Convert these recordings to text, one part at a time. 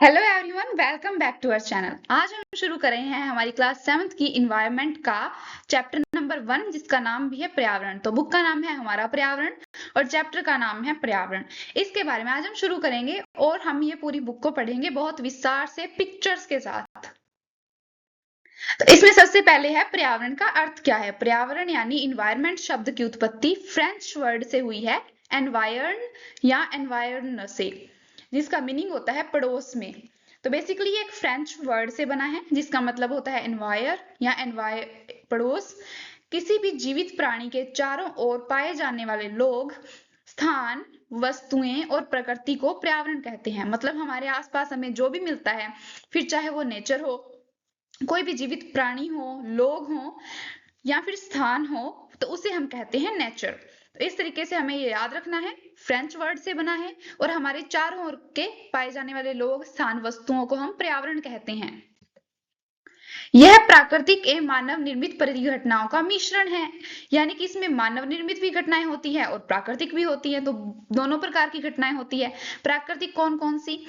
Hello everyone, welcome back to our channel. आज हम शुरू कर रहे हैं हमारी क्लास 7th की इन्वायरमेंट का चैप्टर नंबर 1, जिसका नाम भी है पर्यावरण। तो बुक का नाम है हमारा पर्यावरण और चैप्टर का नाम है पर्यावरण। इसके बारे में आज हम शुरू करेंगे और हम ये पूरी बुक को पढ़ेंगे बहुत विस्तार से पिक्चर्स के साथ। तो इसमें सबसे पहले है पर्यावरण का अर्थ क्या है। पर्यावरण यानी इन्वायरमेंट शब्द की उत्पत्ति फ्रेंच वर्ड से हुई है, एनवायर्न या एनवायर्न से, जिसका मीनिंग होता है पड़ोस में। तो बेसिकली एक फ्रेंच वर्ड से बना है जिसका मतलब होता है एनवायर या एनवायर, पड़ोस। किसी भी जीवित प्राणी के चारों ओर पाए जाने वाले लोग, स्थान, वस्तुएं और प्रकृति को पर्यावरण कहते हैं। मतलब हमारे आसपास हमें जो भी मिलता है, फिर चाहे वो नेचर हो, कोई भी जीवित प्राणी हो, लोग हो या फिर स्थान हो, तो उसे हम कहते हैं नेचर। तो इस तरीके से हमें ये याद रखना है, फ्रेंच वर्ड से बना है और हमारे चारों ओर के पाए जाने वाले लोग, स्थान, वस्तुओं को हम पर्यावरण कहते हैं। यह प्राकृतिक एवं मानव निर्मित परिघटनाओं का मिश्रण है, यानी कि इसमें मानव निर्मित भी घटनाएं होती है और प्राकृतिक भी होती है। तो दोनों प्रकार की घटनाएं होती है। प्राकृतिक कौन कौन सी,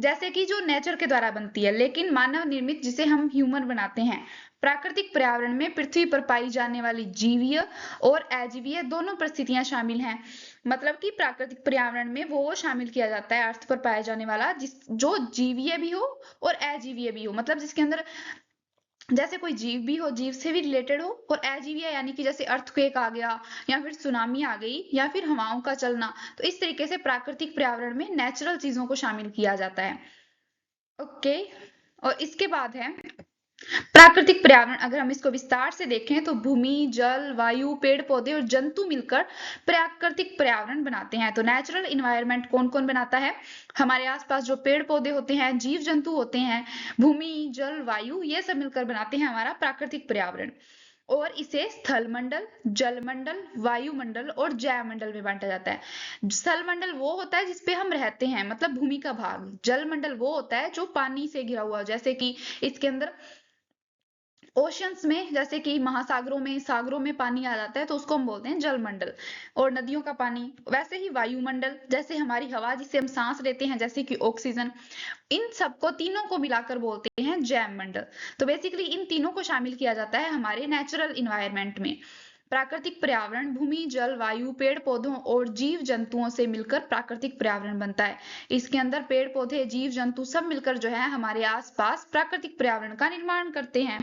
जैसे कि जो नेचर के द्वारा बनती है, लेकिन मानव निर्मित जिसे हम ह्यूमन बनाते हैं। प्राकृतिक पर्यावरण में पृथ्वी पर पाई जाने वाली जीवीय और अजीवीय दोनों परिस्थितियां शामिल हैं। मतलब कि प्राकृतिक पर्यावरण में वो शामिल किया जाता है अर्थ पर पाया जाने वाला जो जीवीय भी हो और अजीवीय भी हो। मतलब जिसके अंदर जैसे कोई जीव भी हो, जीव से भी रिलेटेड हो, और अजीवीय यानी कि जैसे अर्थक्वेक आ गया या फिर सुनामी आ गई या फिर हवाओं का चलना। तो इस तरीके से प्राकृतिक पर्यावरण में नेचुरल चीजों को शामिल किया जाता है। ओके। और इसके बाद है प्राकृतिक पर्यावरण। अगर हम इसको विस्तार से देखें तो भूमि, जल, वायु, पेड़ पौधे और जंतु मिलकर प्राकृतिक पर्यावरण बनाते हैं। तो नेचुरल इन्वायरमेंट कौन कौन बनाता है? हमारे आसपास जो पेड़ पौधे होते हैं, जीव जंतु होते हैं, भूमि, जल, वायु, ये सब मिलकर बनाते हैं हमारा प्राकृतिक पर्यावरण। और इसे स्थल मंडल, जल मंडल, वायुमंडल और जैव मंडल में बांटा जाता है। स्थल मंडल वो होता है जिसपे हम रहते हैं, मतलब भूमि का भाग। जल मंडल वो होता है जो पानी से घिरा हुआ, जैसे कि इसके अंदर ओशंस में, जैसे कि महासागरों में, सागरों में पानी आ जाता है तो उसको हम बोलते हैं जलमंडल, और नदियों का पानी। वैसे ही वायुमंडल, जैसे हमारी हवा जिसे हम सांस लेते हैं, जैसे कि ऑक्सीजन, इन सबको तीनों को मिलाकर बोलते हैं जैव मंडल। तो बेसिकली इन तीनों को शामिल किया जाता है हमारे नेचुरल इन्वायरमेंट में। प्राकृतिक पर्यावरण भूमि, जल, वायु, पेड़ पौधों और जीव जंतुओं से मिलकर प्राकृतिक पर्यावरण बनता है। इसके अंदर पेड़ पौधे, जीव जंतु सब मिलकर जो है हमारे आसपास प्राकृतिक पर्यावरण का निर्माण करते हैं।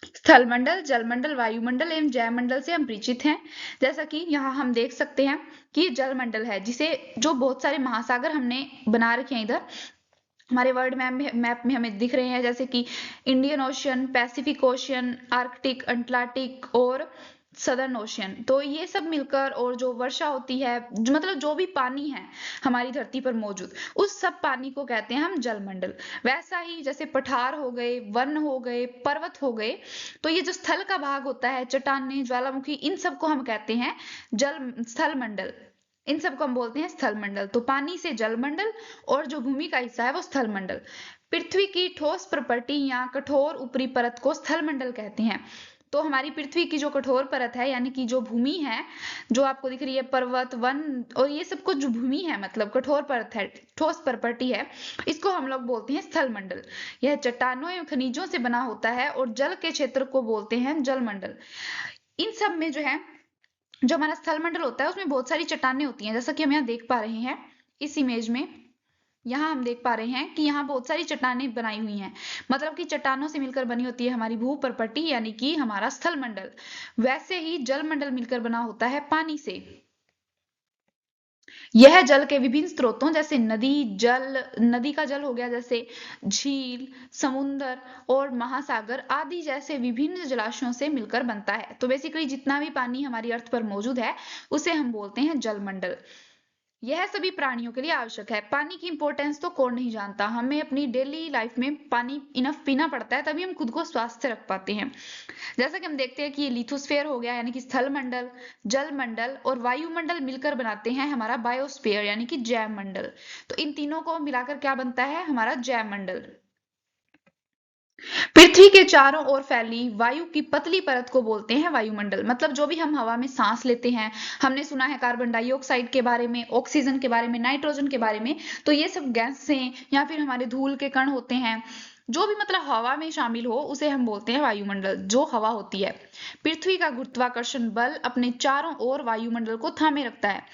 स्थल मंडल, जलमंडल, वायुमंडल एवं जैवमंडल से हम परिचित हैं। जैसा कि यहाँ हम देख सकते हैं कि जलमंडल है जिसे, जो बहुत सारे महासागर हमने बना रखे हैं इधर हमारे वर्ल्ड मैप में हमें दिख रहे हैं, जैसे कि Indian ocean, Pacific ocean, Arctic, Atlantic और सदर्न ओशियन। तो ये सब मिलकर, और जो वर्षा होती है, मतलब जो भी पानी है हमारी धरती पर मौजूद, उस सब पानी को कहते हैं हम जलमंडल। वैसा ही जैसे पठार हो गए, वन हो गए, पर्वत हो गए, तो ये जो स्थल का भाग होता है, चट्टानें, ज्वालामुखी, इन सबको हम कहते हैं जल स्थल मंडल। इन सबको हम बोलते हैं स्थल मंडल। तो पानी से जल मंडल और जो भूमि का हिस्सा है वो स्थल मंडल। पृथ्वी की ठोस प्रॉपर्टी या कठोर ऊपरी परत को स्थल मंडल कहते हैं। तो हमारी पृथ्वी की जो कठोर परत है, यानी कि जो भूमि है, जो आपको दिख रही है, पर्वत, वन और ये सब कुछ जो भूमि है, मतलब कठोर परत है, ठोस प्रॉपर्टी है, इसको हम लोग बोलते हैं स्थल मंडल। यह चट्टानों एवं खनिजों से बना होता है और जल के क्षेत्र को बोलते हैं जल मंडल। इन सब में जो है, जो हमारा स्थल मंडल होता है उसमें बहुत सारी चट्टानें होती हैं, जैसा कि हम यहाँ देख पा रहे हैं इस इमेज में। यहाँ हम देख पा रहे हैं कि यहाँ बहुत सारी चट्टानें बनाई हुई हैं, मतलब कि चट्टानों से मिलकर बनी होती है हमारी भू प्रॉपर्टी, यानी कि हमारा स्थल मंडल। वैसे ही जल मंडल मिलकर बना होता है पानी से। यह जल के विभिन्न स्रोतों, जैसे नदी जल, नदी का जल हो गया, जैसे झील, समुद्र और महासागर आदि जैसे विभिन्न जलाशयों से मिलकर बनता है। तो बेसिकली जितना भी पानी हमारी अर्थ पर मौजूद है उसे हम बोलते हैं जलमंडल। यह सभी प्राणियों के लिए आवश्यक है। पानी की इंपॉर्टेंस तो कौन नहीं जानता, हमें अपनी डेली लाइफ में पानी इनफ पीना पड़ता है, तभी हम खुद को स्वस्थ रख पाते हैं। जैसा कि हम देखते हैं कि ये लिथोस्फेयर हो गया, यानी कि स्थल मंडल, जल मंडल और वायुमंडल मिलकर बनाते हैं हमारा बायोस्फीयर, यानी कि जैव मंडल। तो इन तीनों को मिलाकर क्या बनता है? हमारा जैव मंडल। पृथ्वी के चारों ओर फैली वायु की पतली परत को बोलते हैं वायुमंडल। मतलब जो भी हम हवा में सांस लेते हैं, हमने सुना है कार्बन डाइऑक्साइड के बारे में, ऑक्सीजन के बारे में, नाइट्रोजन के बारे में, तो ये सब गैसें या फिर हमारे धूल के कण होते हैं, जो भी मतलब हवा में शामिल हो उसे हम बोलते हैं वायुमंडल, जो हवा होती है। पृथ्वी का गुरुत्वाकर्षण बल अपने चारों ओर वायुमंडल को थामे रखता है।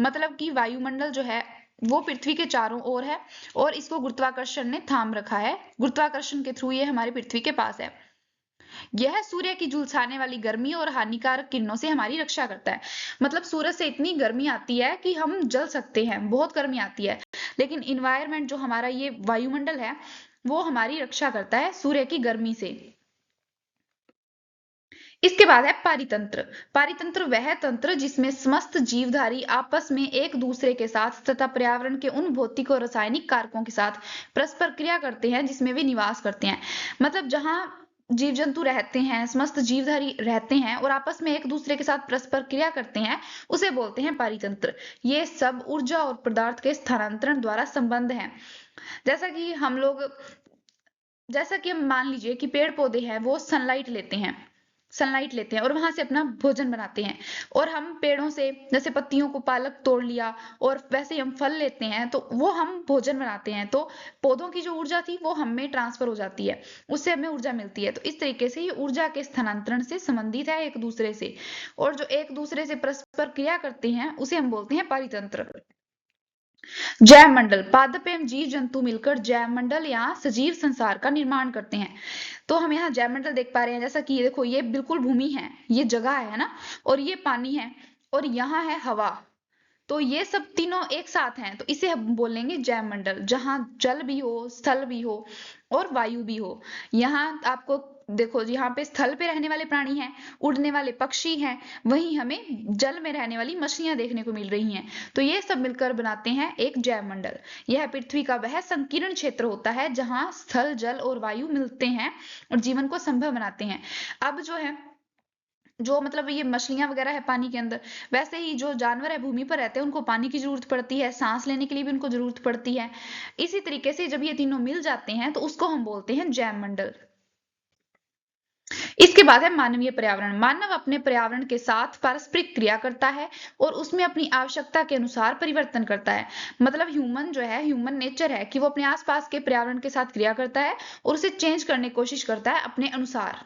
मतलब कि वायुमंडल जो है वो पृथ्वी के चारों ओर है और इसको गुरुत्वाकर्षण ने थाम रखा है। गुरुत्वाकर्षण के थ्रू ये हमारे पृथ्वी के पास है। यह सूर्य की झुलसाने वाली गर्मी और हानिकारक किरणों से हमारी रक्षा करता है। मतलब सूरज से इतनी गर्मी आती है कि हम जल सकते हैं, बहुत गर्मी आती है, लेकिन इन्वायरमेंट जो हमारा ये वायुमंडल है वो हमारी रक्षा करता है सूर्य की गर्मी से। इसके बाद है पारितंत्र। पारितंत्र वह तंत्र जिसमें समस्त जीवधारी आपस में एक दूसरे के साथ तथा पर्यावरण के उन भौतिक और रासायनिक कारकों के साथ परस्पर क्रिया करते हैं जिसमें वे निवास करते हैं। मतलब जहां जीव जंतु रहते हैं, समस्त जीवधारी रहते हैं और आपस में एक दूसरे के साथ परस्पर क्रिया करते हैं, उसे बोलते हैं पारितंत्र। ये सब ऊर्जा और पदार्थ के स्थानांतरण द्वारा संबंध है। जैसा कि हम लोग जैसा कि हम मान लीजिए कि पेड़ पौधे हैं, वो सनलाइट लेते हैं और वहां से अपना भोजन बनाते हैं। और हम पेड़ों से जैसे पत्तियों को पालक तोड़ लिया और वैसे ही हम फल लेते हैं तो वो हम भोजन बनाते हैं, तो पौधों की जो ऊर्जा थी वो हमें ट्रांसफर हो जाती है, उससे हमें ऊर्जा मिलती है। तो इस तरीके से ये ऊर्जा के स्थानांतरण से संबंधित है एक दूसरे से, और जो एक दूसरे से परस्पर क्रिया करते हैं उसे हम बोलते हैं पारितंत्र। जैव मंडल, पादप एवं जीव जंतु मिलकर जैव मंडल या सजीव संसार का निर्माण करते हैं। तो हम यहाँ जैव मंडल देख पा रहे हैं, जैसा कि ये देखो, ये बिल्कुल भूमि है, ये जगह है ना, और ये पानी है, और यहाँ है हवा। तो ये सब तीनों एक साथ हैं, तो इसे हम बोलेंगे जैव मंडल, जहां जल भी हो, स्थल भी हो और वायु भी हो। यहाँ आपको देखो, यहाँ पे स्थल पे रहने वाले प्राणी हैं, उड़ने वाले पक्षी हैं, वहीं हमें जल में रहने वाली मछलियां देखने को मिल रही हैं। तो ये सब मिलकर बनाते हैं एक जैव मंडल। यह पृथ्वी का वह संकीर्ण क्षेत्र होता है जहां स्थल, जल और वायु मिलते हैं और जीवन को संभव बनाते हैं। अब जो है, जो मतलब ये मछलियां वगैरह है पानी के अंदर, वैसे ही जो जानवर है भूमि पर रहते हैं, उनको पानी की जरूरत पड़ती है, सांस लेने के लिए भी उनको जरूरत पड़ती है। इसी तरीके से जब ये तीनों मिल जाते हैं तो उसको हम बोलते हैं जैव मंडल। इसके बाद है मानवीय पर्यावरण। मानव अपने पर्यावरण के साथ पारस्परिक क्रिया करता है और उसमें अपनी आवश्यकता के अनुसार परिवर्तन करता है। मतलब ह्यूमन जो है, ह्यूमन नेचर है कि वो अपने आसपास के पर्यावरण के साथ क्रिया करता है और उसे चेंज करने की कोशिश करता है अपने अनुसार।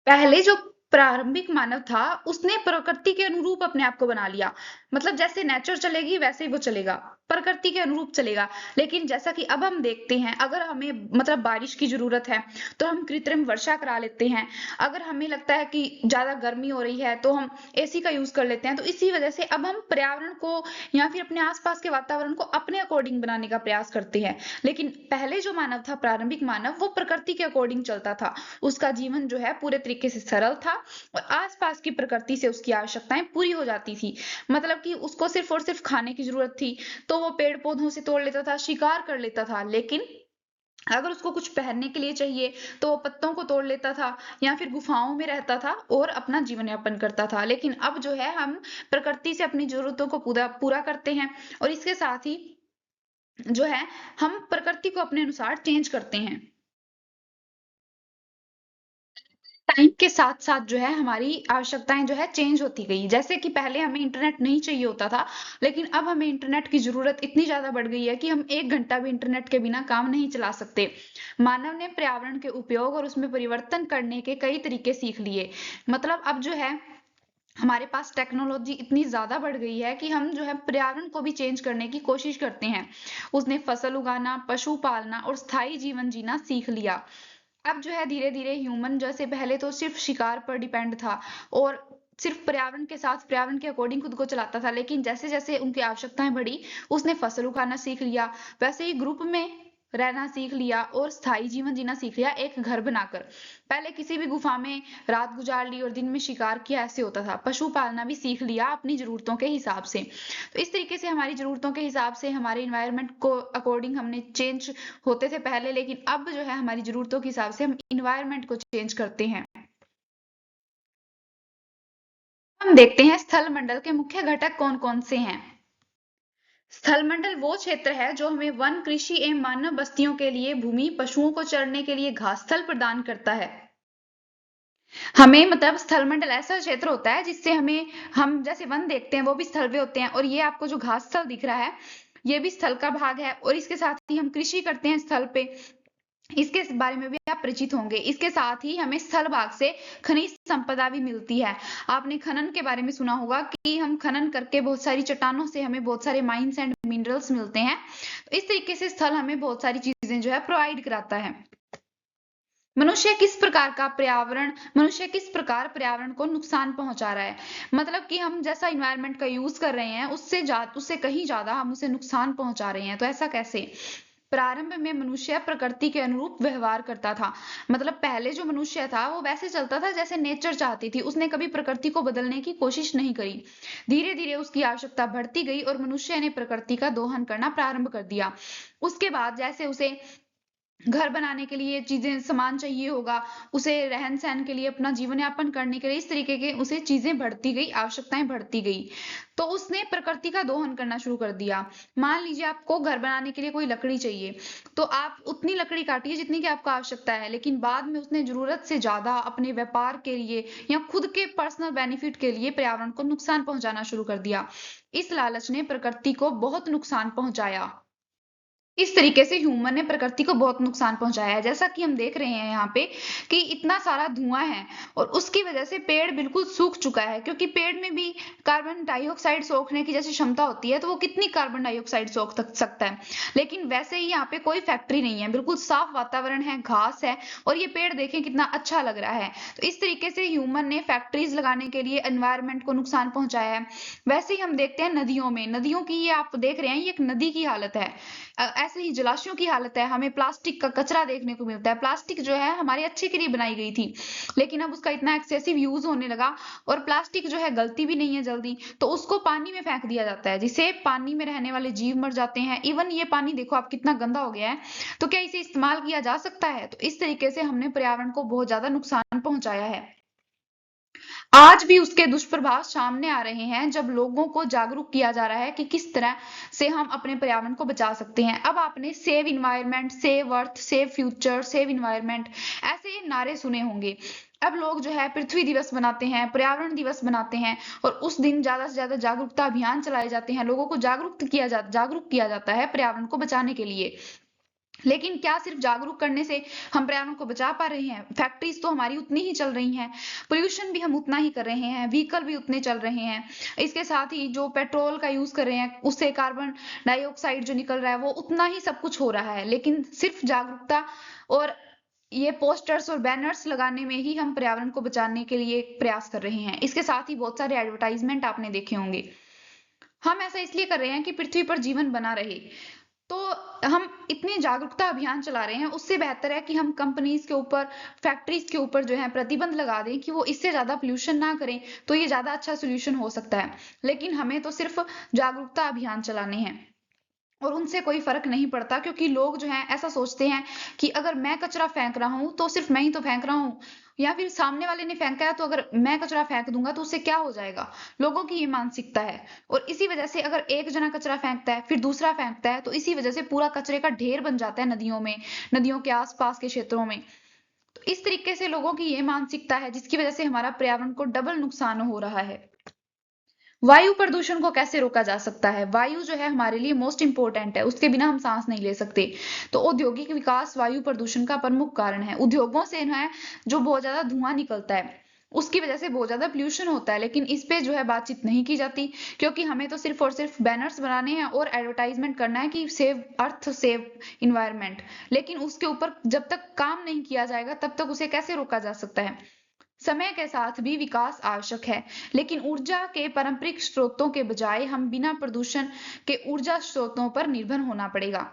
पहले जो प्रारंभिक मानव था उसने प्रकृति के अनुरूप अपने आप को बना लिया। मतलब जैसे नेचर चलेगी वैसे ही वो चलेगा, प्रकृति के अनुरूप चलेगा। लेकिन जैसा कि अब हम देखते हैं, अगर हमें मतलब बारिश की जरूरत है तो हम कृत्रिम वर्षा करा लेते हैं। अगर हमें लगता है कि ज्यादा गर्मी हो रही है तो हम एसी का यूज कर लेते हैं। तो इसी वजह से अब हम पर्यावरण को या फिर अपने आसपास के वातावरण को अपने अकॉर्डिंग बनाने का प्रयास करते हैं। लेकिन पहले जो मानव था, प्रारंभिक मानव, वो प्रकृति के अकॉर्डिंग चलता था। उसका जीवन जो है पूरे तरीके से सरल था और आसपास की प्रकृति से उसकी आवश्यकताएं पूरी हो जाती थी। मतलब कि उसको सिर्फ और सिर्फ खाने की जरूरत थी तो वो पेड़ पौधों से तोड़ लेता था, शिकार कर लेता था। लेकिन अगर उसको कुछ पहनने के लिए चाहिए तो वो पत्तों को तोड़ लेता था या फिर गुफाओं में रहता था और अपना जीवन यापन करता था। लेकिन अब जो है, हम प्रकृति से अपनी जरूरतों को पूरा पूरा करते हैं और इसके साथ ही जो है हम प्रकृति को अपने अनुसार चेंज करते हैं। टाइम के साथ साथ जो है हमारी आवश्यकताएं जो है चेंज होती गई। जैसे कि पहले हमें इंटरनेट नहीं चाहिए होता था, लेकिन अब हमें इंटरनेट की जरूरत इतनी ज्यादा बढ़ गई है कि हम 1 घंटा भी इंटरनेट के बिना काम नहीं चला सकते। मानव ने पर्यावरण के उपयोग और उसमें परिवर्तन करने के कई तरीके सीख लिए। मतलब अब जो है हमारे पास टेक्नोलॉजी इतनी ज्यादा बढ़ गई है कि हम जो है पर्यावरण को भी चेंज करने की कोशिश करते हैं। उसने फसल उगाना, पशु पालना और स्थायी जीवन जीना सीख लिया। अब जो है धीरे धीरे ह्यूमन, जैसे पहले तो सिर्फ शिकार पर डिपेंड था और सिर्फ पर्यावरण के साथ पर्यावरण के अकॉर्डिंग खुद को चलाता था, लेकिन जैसे जैसे उनकी आवश्यकताएं बढ़ी उसने फसल उगाना सीख लिया। वैसे ही ग्रुप में रहना सीख लिया और स्थायी जीवन जीना सीख लिया, एक घर बनाकर। पहले किसी भी गुफा में रात गुजार ली और दिन में शिकार किया, ऐसे होता था। पशु पालना भी सीख लिया अपनी जरूरतों के हिसाब से। तो इस तरीके से हमारी जरूरतों के हिसाब से हमारे इन्वायरमेंट को अकॉर्डिंग हमने चेंज होते थे पहले, लेकिन अब जो है हमारी जरूरतों के हिसाब से हम इन्वायरमेंट को चेंज करते हैं। हम देखते हैं स्थल मंडल के मुख्य घटक कौन कौन से हैं। स्थलमंडल वो क्षेत्र है जो हमें वन, कृषि एवं मानव बस्तियों के लिए भूमि, पशुओं को चरने के लिए घास स्थल प्रदान करता है। हमें मतलब स्थलमंडल ऐसा क्षेत्र होता है जिससे हमें, हम जैसे वन देखते हैं वो भी स्थल पे होते हैं, और ये आपको जो घास स्थल दिख रहा है ये भी स्थल का भाग है, और इसके साथ ही हम कृषि करते हैं स्थल पे, इसके बारे में भी आप परिचित होंगे। इसके साथ ही हमें स्थल भाग से खनिज संपदा भी मिलती है। आपने खनन के बारे में सुना होगा कि हम खनन करके बहुत सारी चट्टानों से हमें बहुत सारे माइंस एंड मिनरल्स मिलते हैं। तो इस तरीके से स्थल हमें बहुत सारी चीजें जो है प्रोवाइड कराता है। मनुष्य किस प्रकार पर्यावरण को नुकसान पहुंचा रहा है, मतलब कि हम जैसा इन्वायरमेंट का यूज कर रहे हैं उससे कहीं ज्यादा हम उसे नुकसान पहुंचा रहे हैं। तो ऐसा कैसे? प्रारंभ में मनुष्य प्रकृति के अनुरूप व्यवहार करता था, मतलब पहले जो मनुष्य था वो वैसे चलता था जैसे नेचर चाहती थी, उसने कभी प्रकृति को बदलने की कोशिश नहीं करी। धीरे धीरे उसकी आवश्यकता बढ़ती गई और मनुष्य ने प्रकृति का दोहन करना प्रारंभ कर दिया। उसके बाद जैसे उसे घर बनाने के लिए चीजें सामान चाहिए होगा, उसे रहन सहन के लिए, अपना जीवन यापन करने के लिए, इस तरीके के उसे चीजें बढ़ती गई, आवश्यकताएं बढ़ती गई, तो उसने प्रकृति का दोहन करना शुरू कर दिया। मान लीजिए आपको घर बनाने के लिए कोई लकड़ी चाहिए, तो आप उतनी लकड़ी काटिए जितनी की आपको आवश्यकता है, लेकिन बाद में उसने जरूरत से ज्यादा अपने व्यापार के लिए या खुद के पर्सनल बेनिफिट के लिए पर्यावरण को नुकसान पहुंचाना शुरू कर दिया। इस लालच ने प्रकृति को बहुत नुकसान पहुंचाया। इस तरीके से ह्यूमन ने प्रकृति को बहुत नुकसान पहुंचाया है। जैसा कि हम देख रहे हैं यहाँ पे कि इतना सारा धुआं है और उसकी वजह से पेड़ बिल्कुल सूख चुका है, क्योंकि पेड़ में भी कार्बन डाइऑक्साइड सोखने की जैसी क्षमता होती है, तो वो कितनी कार्बन डाइऑक्साइड सोख सकता है। लेकिन वैसे ही यहाँ पे कोई फैक्ट्री नहीं है, बिल्कुल साफ वातावरण है, घास है, और ये पेड़ देखें कितना अच्छा लग रहा है। तो इस तरीके से ह्यूमन ने फैक्ट्रीज लगाने के लिए एनवायरमेंट को नुकसान पहुंचाया है। वैसे ही हम देखते हैं नदियों की, ये आप देख रहे हैं ये एक नदी की हालत है। ऐसे ही जलाशयों की हालत है, हमें प्लास्टिक का कचरा देखने को मिलता है। प्लास्टिक जो है हमारे अच्छे के लिए बनाई गई थी, लेकिन अब उसका इतना एक्सेसिव यूज होने लगा, और प्लास्टिक जो है गलती भी नहीं है जल्दी, तो उसको पानी में फेंक दिया जाता है, जिससे पानी में रहने वाले जीव मर जाते हैं। इवन ये पानी देखो आप कितना गंदा हो गया है, तो क्या इसे इस्तेमाल किया जा सकता है? तो इस तरीके से हमने पर्यावरण को बहुत ज्यादा नुकसान पहुंचाया है। आज भी उसके दुष्प्रभाव सामने आ रहे हैं, जब लोगों को जागरूक किया जा रहा है कि किस तरह से हम अपने पर्यावरण को बचा सकते हैं। अब आपने save environment, save earth, save future, save environment ऐसे नारे सुने होंगे। अब लोग जो है पृथ्वी दिवस बनाते हैं, पर्यावरण दिवस बनाते हैं, और उस दिन ज्यादा से ज्यादा जागरूकता अभियान चलाए जाते हैं, लोगों को जागरूक किया जाता है पर्यावरण को बचाने के लिए। लेकिन क्या सिर्फ जागरूक करने से हम पर्यावरण को बचा पा रहे हैं? फैक्ट्रीज तो हमारी उतनी ही चल रही हैं, पोल्यूशन भी हम उतना ही कर रहे हैं, व्हीकल भी उतने चल रहे हैं, इसके साथ ही जो पेट्रोल का यूज कर रहे हैं उससे कार्बन डाइऑक्साइड जो निकल रहा है वो उतना ही सब कुछ हो रहा है। लेकिन सिर्फ जागरूकता और ये पोस्टर्स और बैनर्स लगाने में ही हम पर्यावरण को बचाने के लिए प्रयास कर रहे हैं। इसके साथ ही बहुत सारे एडवर्टाइजमेंट आपने देखे होंगे। हम ऐसा इसलिए कर रहे हैं कि पृथ्वी पर जीवन बना रहे, तो हम इतने जागरूकता अभियान चला रहे हैं, उससे बेहतर है कि हम कंपनीज के ऊपर, फैक्ट्रीज के ऊपर जो है प्रतिबंध लगा दें कि वो इससे ज्यादा पोल्यूशन ना करें, तो ये ज्यादा अच्छा सोल्यूशन हो सकता है। लेकिन हमें तो सिर्फ जागरूकता अभियान चलाने हैं और उनसे कोई फर्क नहीं पड़ता, क्योंकि लोग जो हैं ऐसा सोचते हैं कि अगर मैं कचरा फेंक रहा हूं तो सिर्फ मैं ही तो फेंक रहा हूं, या फिर सामने वाले ने फेंका है तो अगर मैं कचरा फेंक दूंगा तो उससे क्या हो जाएगा। लोगों की ये मानसिकता है, और इसी वजह से अगर एक जना कचरा फेंकता है फिर दूसरा फेंकता है, तो इसी वजह से पूरा कचरे का ढेर बन जाता है नदियों में, नदियों के आसपास के क्षेत्रों में। तो इस तरीके से लोगों की ये मानसिकता है, जिसकी वजह से हमारा पर्यावरण को डबल नुकसान हो रहा है। वायु प्रदूषण को कैसे रोका जा सकता है? वायु जो है हमारे लिए मोस्ट इंपोर्टेंट है, उसके बिना हम सांस नहीं ले सकते। तो औद्योगिक विकास वायु प्रदूषण का प्रमुख कारण है। उद्योगों से है जो बहुत ज्यादा धुआं निकलता है, उसकी वजह से बहुत ज्यादा पोल्यूशन होता है, लेकिन इस पे जो है बातचीत नहीं की जाती, क्योंकि हमें तो सिर्फ और सिर्फ बैनर्स बनाने हैं और एडवर्टाइजमेंट करना है कि सेव अर्थ, सेव इन्वायरमेंट, लेकिन उसके ऊपर जब तक काम नहीं किया जाएगा तब तक उसे कैसे रोका जा सकता है? समय के साथ भी विकास आवश्यक है, लेकिन ऊर्जा के पारंपरिक स्रोतों के बजाय हम बिना प्रदूषण के ऊर्जा स्रोतों पर निर्भर होना पड़ेगा।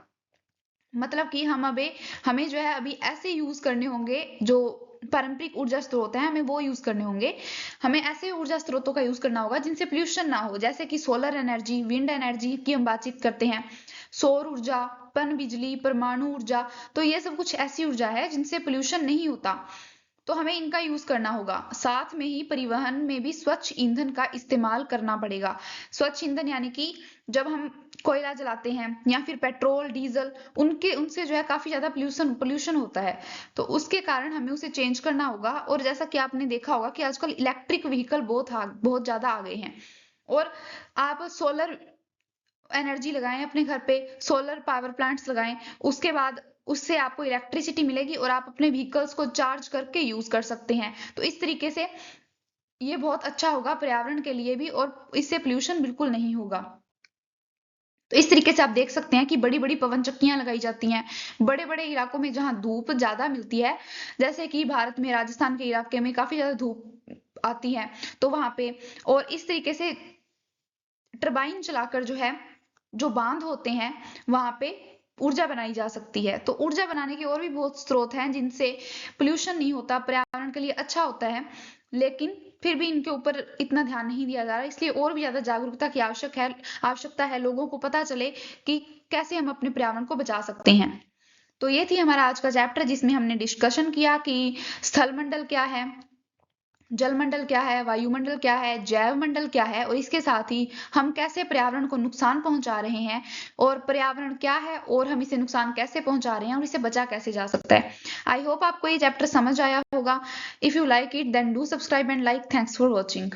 मतलब कि हमें जो है अभी ऐसे यूज करने होंगे, जो पारंपरिक ऊर्जा स्रोत है हमें वो यूज करने होंगे। हमें ऐसे ऊर्जा स्रोतों का यूज करना होगा जिनसे पोल्यूशन ना हो, जैसे कि सोलर एनर्जी, विंड एनर्जी की हम बातचीत करते हैं, सौर ऊर्जा, पन बिजली, परमाणु ऊर्जा। तो ये सब कुछ ऐसी ऊर्जा है जिनसे पोल्यूशन नहीं होता। तो हमें इनका यूज करना होगा। साथ में ही परिवहन में भी स्वच्छ ईंधन का इस्तेमाल करना पड़ेगा। स्वच्छ ईंधन यानी कि जब हम कोयला जलाते हैं या फिर पेट्रोल डीजल, उनसे जो है काफी ज्यादा पोल्यूशन होता है, तो उसके कारण हमें उसे चेंज करना होगा। और जैसा कि आपने देखा होगा कि आजकल इलेक्ट्रिक व्हीकल बहुत ज्यादा आ गए हैं, और आप सोलर एनर्जी लगाएं अपने घर पे, सोलर पावर प्लांट्स लगाएं, उसके बाद उससे आपको इलेक्ट्रिसिटी मिलेगी और आप अपने व्हीकल्स को चार्ज करके यूज कर सकते हैं। तो इस तरीके से ये बहुत अच्छा होगा पर्यावरण के लिए भी, और इससे पोल्यूशन बिल्कुल नहीं होगा। तो इस तरीके से आप देख सकते हैं कि बड़ी बड़ी पवन चक्कियां लगाई जाती हैं बड़े बड़े इलाकों में जहां धूप ज्यादा मिलती है, जैसे कि भारत में राजस्थान के इलाके में काफी ज्यादा धूप आती है, तो वहां पे, और इस तरीके से टरबाइन चलाकर जो है, जो बांध होते हैं वहां पे ऊर्जा बनाई जा सकती है। तो ऊर्जा बनाने के और भी बहुत स्रोत हैं जिनसे पोल्यूशन नहीं होता, पर्यावरण के लिए अच्छा होता है, लेकिन फिर भी इनके ऊपर इतना ध्यान नहीं दिया जा रहा। इसलिए और भी ज्यादा जागरूकता की आवश्यकता है, लोगों को पता चले कि कैसे हम अपने पर्यावरण को बचा सकते हैं। तो ये थी हमारा आज का चैप्टर, जिसमें हमने डिस्कशन किया कि स्थल मंडल क्या है, जल मंडल क्या है, वायुमंडल क्या है, जैव मंडल क्या है, और इसके साथ ही हम कैसे पर्यावरण को नुकसान पहुंचा रहे हैं, और पर्यावरण क्या है और हम इसे नुकसान कैसे पहुंचा रहे हैं, और इसे बचा कैसे जा सकता है। आई होप आपको ये चैप्टर समझ आया होगा। If you like it then do subscribe and like. Thanks for watching.